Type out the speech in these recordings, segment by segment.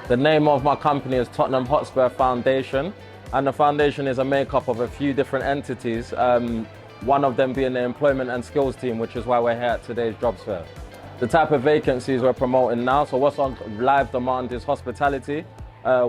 The name of my company is Tottenham Hotspur Foundation, and the foundation is a makeup of a few different entities, one of them being the employment and skills team, which is why we're here at today's jobs fair. The type of vacancies we're promoting now, so what's on live demand is hospitality.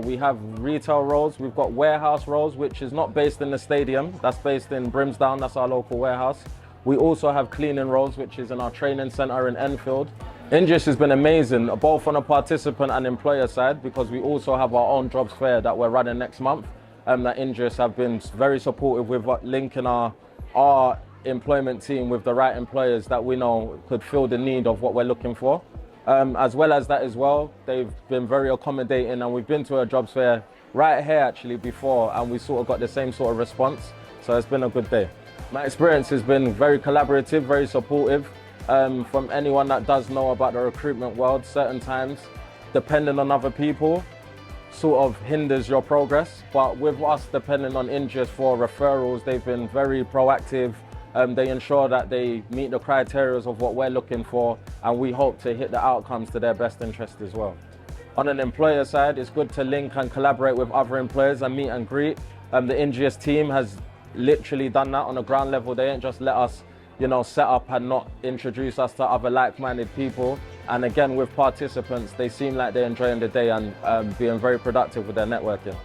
We have retail roles, we've got warehouse roles, which is not based in the stadium, that's based in Brimsdown, that's our local warehouse. We also have cleaning roles, which is in our training centre in Enfield. Ingeus has been amazing, both on a participant and employer side, because we also have our own jobs fair that we're running next month. That Ingeus have been very supportive with linking our employment team with the right employers that we know could fill the need of what we're looking for. As well as that as well, they've been very accommodating, and we've been to a jobs fair right here actually before, and we sort of got the same sort of response. So it's been a good day. My experience has been very collaborative, very supportive. From anyone that does know about the recruitment world, certain times, depending on other people, sort of hinders your progress. But with us depending on Ingeus for referrals, they've been very proactive. They ensure that they meet the criteria of what we're looking for, and we hope to hit the outcomes to their best interest as well. On an employer side, it's good to link and collaborate with other employers and meet and greet. The Ingeus team has literally done that on a ground level. They ain't just let us, set up and not introduce us to other like-minded people. And again, with participants, they seem like they're enjoying the day and being very productive with their networking.